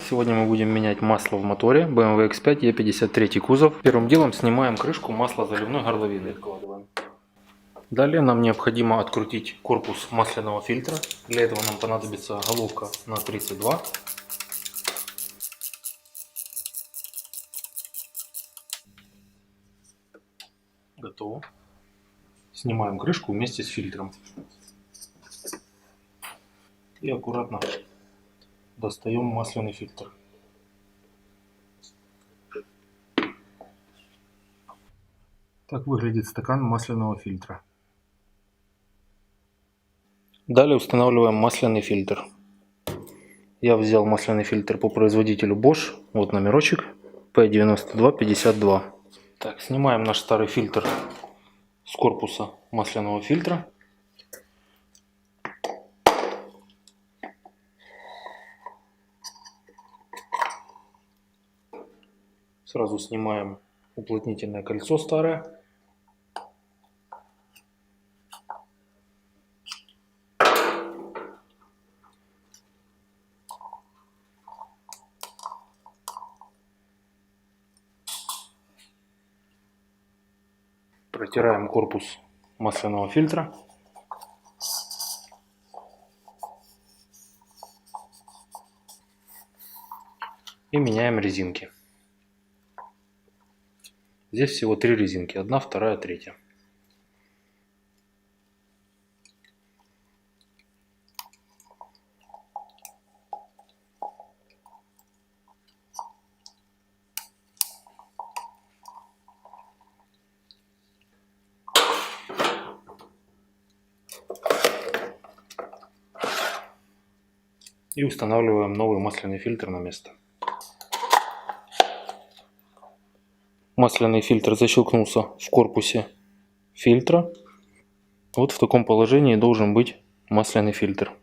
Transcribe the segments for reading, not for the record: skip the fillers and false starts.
Сегодня мы будем менять масло в моторе BMW X5 E53 кузов. Первым делом снимаем крышку маслозаливной горловины. Откладываем. Далее нам необходимо открутить корпус масляного фильтра. Для этого нам понадобится головка на 32. Готово. Снимаем крышку вместе с фильтром. И аккуратно достаем масляный фильтр. Так выглядит стакан масляного фильтра. Далее устанавливаем масляный фильтр. Я взял масляный фильтр по производителю Bosch. Вот номерочек P9252. Так, снимаем наш старый фильтр с корпуса масляного фильтра. Сразу снимаем уплотнительное кольцо старое. Протираем корпус масляного фильтра. И меняем резинки. Здесь всего 3 резинки. 1, 2, 3. И устанавливаем новый масляный фильтр на место. Масляный фильтр защелкнулся в корпусе фильтра. Вот в таком положении должен быть масляный фильтр.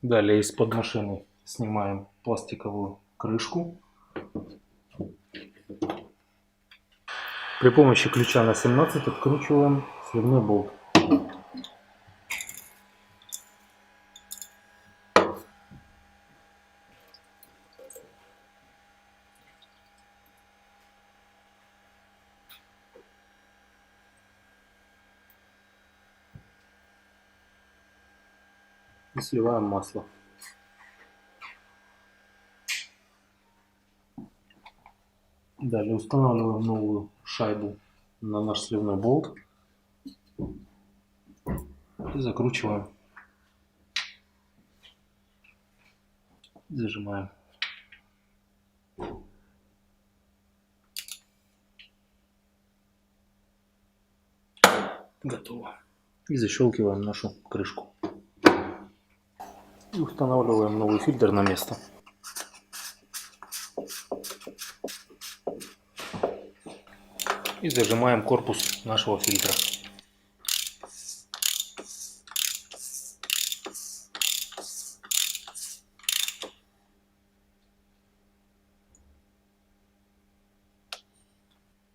Далее из-под машины снимаем пластиковую крышку. При помощи ключа на 17 откручиваем сливной болт. И сливаем масло. Далее устанавливаем новую шайбу на наш сливной болт и закручиваем, зажимаем. Готово. И защелкиваем нашу крышку. И устанавливаем новый фильтр на место. И зажимаем корпус нашего фильтра.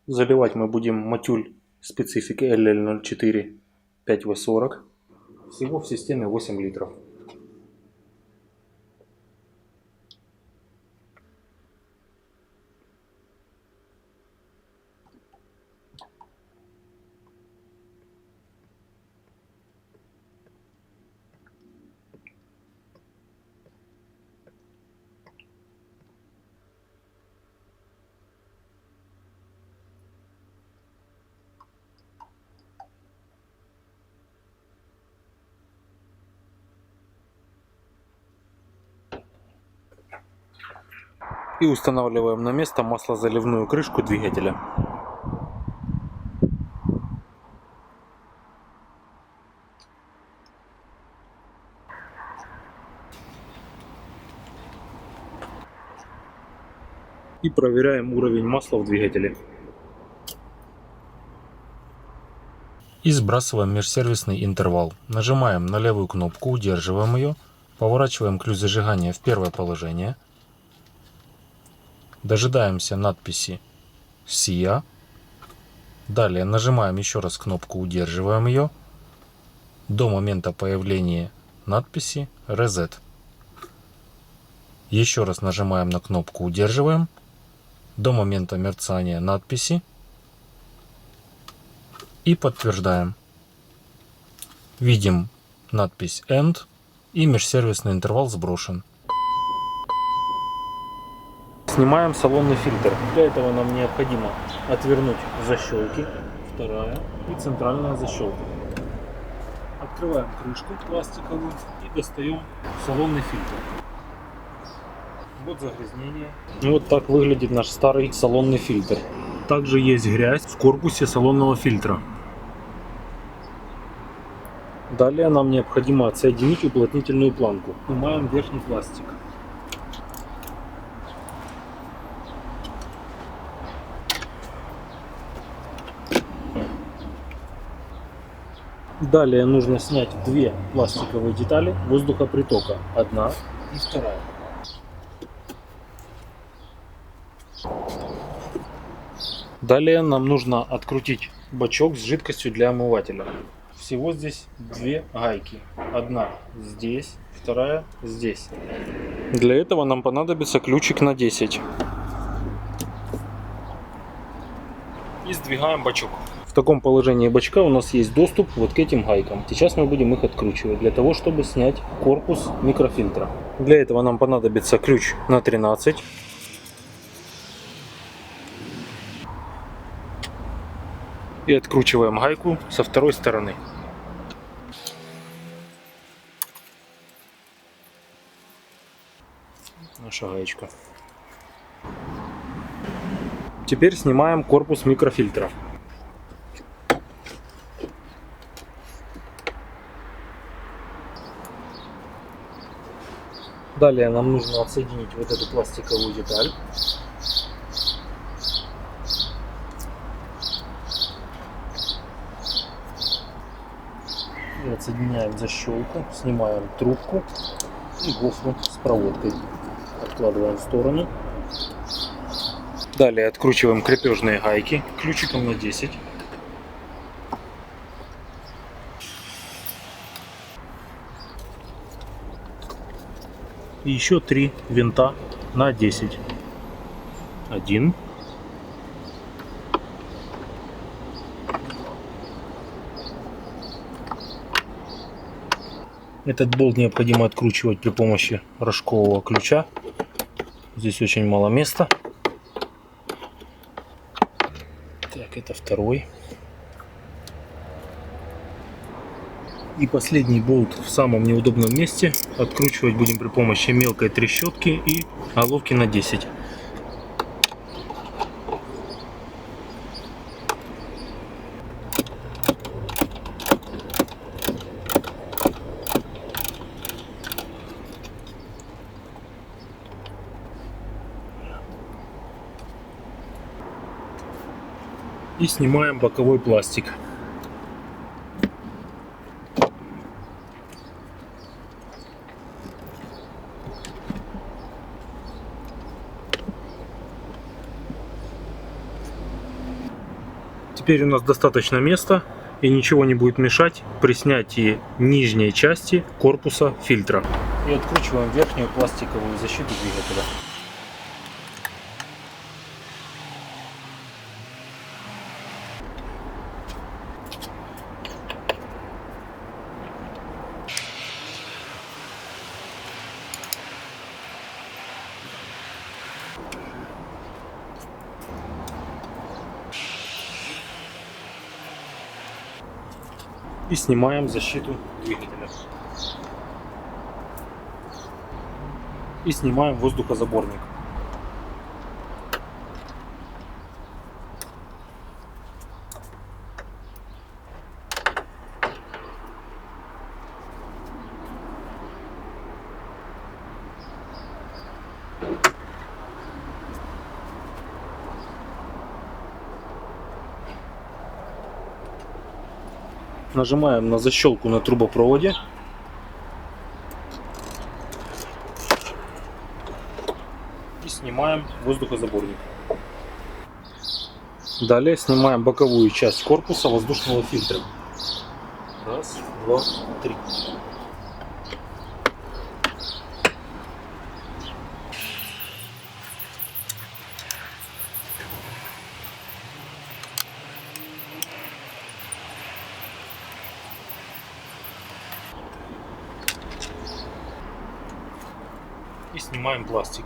Заливать мы будем мотюль специфики LL04 5W40. Всего в системе 8 литров. И устанавливаем на место маслозаливную крышку двигателя. И проверяем уровень масла в двигателе. И сбрасываем межсервисный интервал. Нажимаем на левую кнопку, удерживаем ее, поворачиваем ключ зажигания в первое положение. Дожидаемся надписи SIA. Далее нажимаем еще раз кнопку, удерживаем ее до момента появления надписи Reset. Еще раз нажимаем на кнопку, удерживаем до момента мерцания надписи и подтверждаем. Видим надпись End и межсервисный интервал сброшен. Снимаем салонный фильтр. Для этого нам необходимо отвернуть защелки, вторая и центральная защелка. Открываем крышку пластиковую и достаем салонный фильтр. Вот загрязнение. Вот так выглядит наш старый салонный фильтр. Также есть грязь в корпусе салонного фильтра. Далее нам необходимо отсоединить уплотнительную планку. Снимаем верхний пластик. Далее нужно снять две пластиковые детали воздухопритока. Одна и вторая. Далее нам нужно открутить бачок с жидкостью для омывателя. Всего здесь две гайки. Одна здесь, вторая здесь. Для этого нам понадобится ключик на 10. И сдвигаем бачок. В таком положении бачка у нас есть доступ вот к этим гайкам. Сейчас мы будем их откручивать для того, чтобы снять корпус микрофильтра. Для этого нам понадобится ключ на 13. И откручиваем гайку со второй стороны. Наша гаечка. Теперь снимаем корпус микрофильтра. Далее нам нужно отсоединить вот эту пластиковую деталь. И отсоединяем защелку, снимаем трубку и гофру с проводкой. Откладываем в сторону. Далее откручиваем крепежные гайки ключиком на 10. И еще 3 винта на 10. 1. Этот болт необходимо откручивать при помощи рожкового ключа. Здесь очень мало места. Так, это второй. И последний болт в самом неудобном месте. Откручивать будем при помощи мелкой трещотки и головки на 10. И снимаем боковой пластик. Теперь у нас достаточно места и ничего не будет мешать при снятии нижней части корпуса фильтра. И откручиваем верхнюю пластиковую защиту двигателя. И снимаем защиту двигателя. И снимаем воздухозаборник. Нажимаем на защелку на трубопроводе. И снимаем воздухозаборник. Далее снимаем боковую часть корпуса воздушного фильтра. Раз, два, три. И снимаем пластик.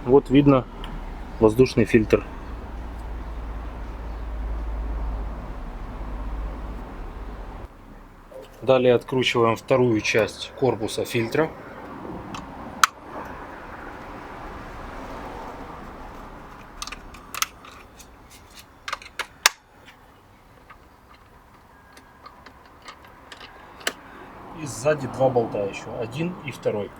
Вот видно воздушный фильтр. Далее откручиваем вторую часть корпуса фильтра. И сзади два болта еще, один и второй.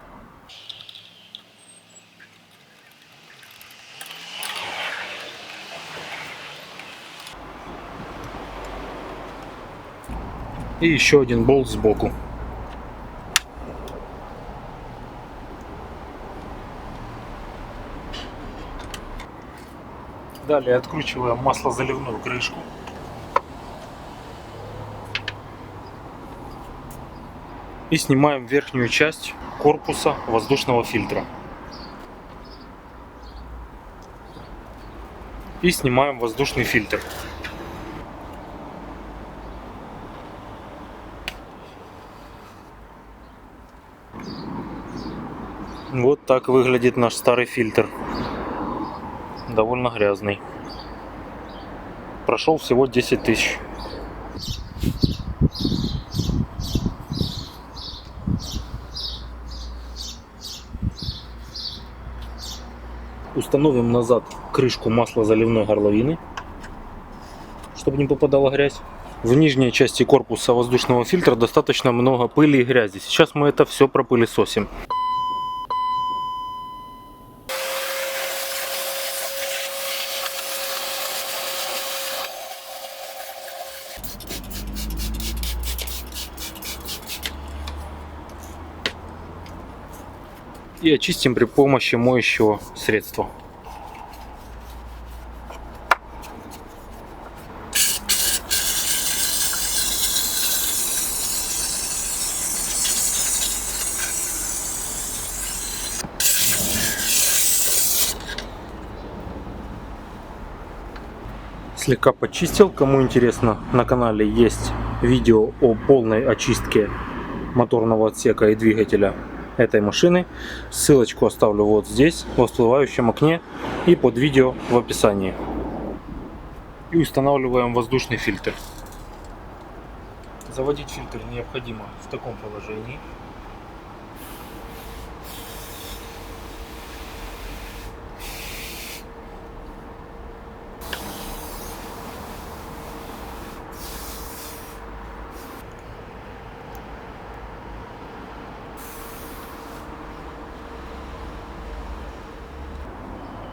И еще один болт сбоку. Далее откручиваем маслозаливную крышку. И снимаем верхнюю часть корпуса воздушного фильтра. И снимаем воздушный фильтр. Вот так выглядит наш старый фильтр. Довольно грязный. Прошел всего 10 тысяч. Установим назад крышку маслозаливной горловины, чтобы не попадала грязь. В нижней части корпуса воздушного фильтра достаточно много пыли и грязи. Сейчас мы это все пропылесосим. И очистим при помощи моющего средства. Слегка почистил. Кому интересно, на канале есть видео о полной очистке моторного отсека и двигателя этой машины. Ссылочку оставлю вот здесь, в всплывающем окне, и под видео в описании. И устанавливаем воздушный фильтр. Заводить фильтр необходимо в таком положении.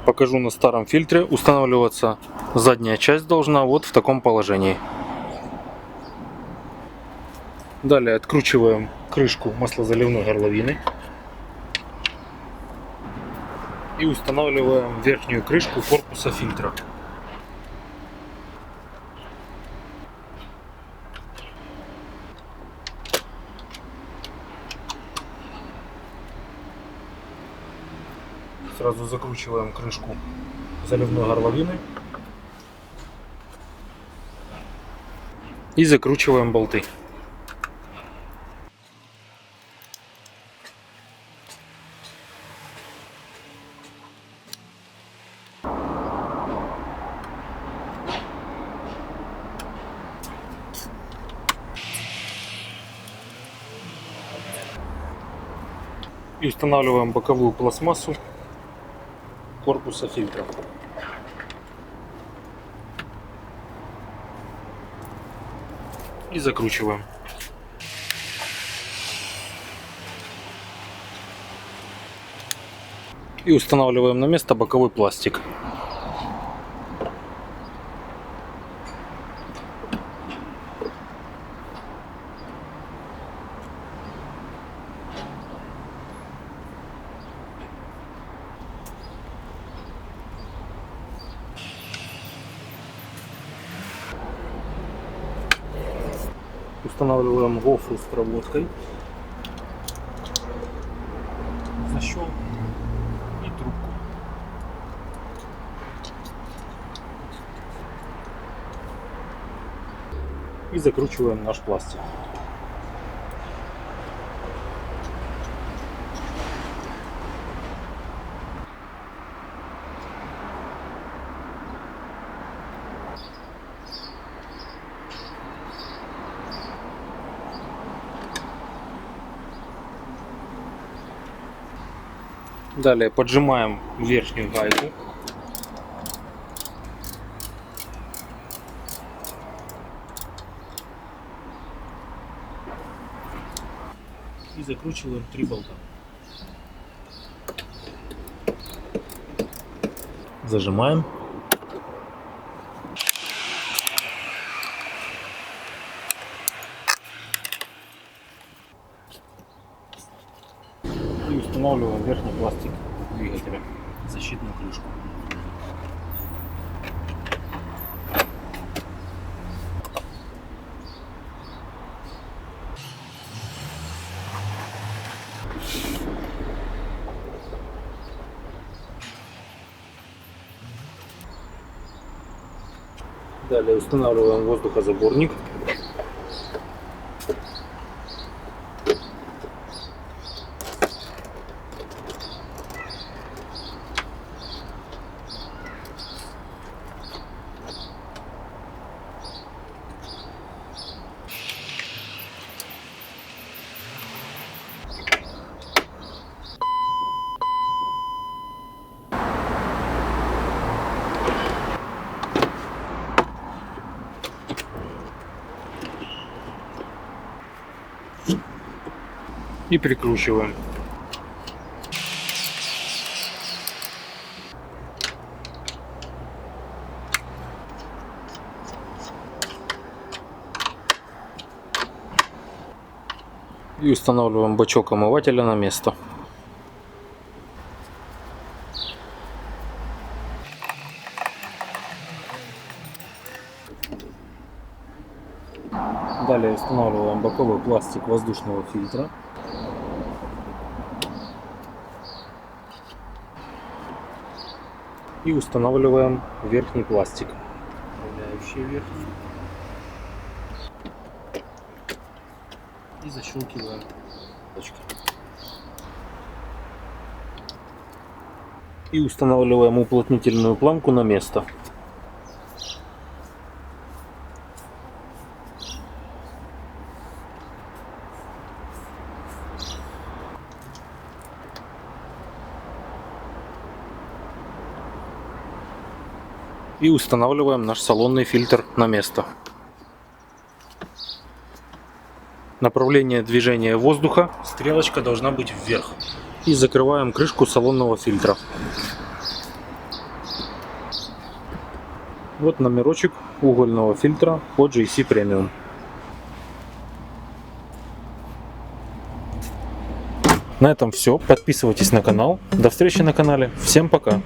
Покажу на старом фильтре. Устанавливаться задняя часть должна вот в таком положении. Далее откручиваем крышку маслозаливной горловины. И устанавливаем верхнюю крышку корпуса фильтра. Сразу закручиваем крышку заливной горловины и закручиваем болты. И устанавливаем боковую пластмассу корпуса фильтра. И закручиваем. И устанавливаем на место боковой пластик. Устанавливаем гофру с проводкой, защелку и трубку. И закручиваем наш пластик. Далее поджимаем верхнюю гайку. И закручиваем 3 болта. Зажимаем. И устанавливаем верхний пластик двигателя, защитную крышку. Далее устанавливаем воздухозаборник. И прикручиваем. И устанавливаем бачок омывателя на место. Далее устанавливаем боковой пластик воздушного фильтра. И устанавливаем верхний пластик, управляющий верхний. И защелкиваем точки. И устанавливаем уплотнительную планку на место. И устанавливаем наш салонный фильтр на место. Направление движения воздуха, стрелочка должна быть вверх. И закрываем крышку салонного фильтра. Вот номерочек угольного фильтра от JC Premium. На этом все. Подписывайтесь на канал. До встречи на канале. Всем пока.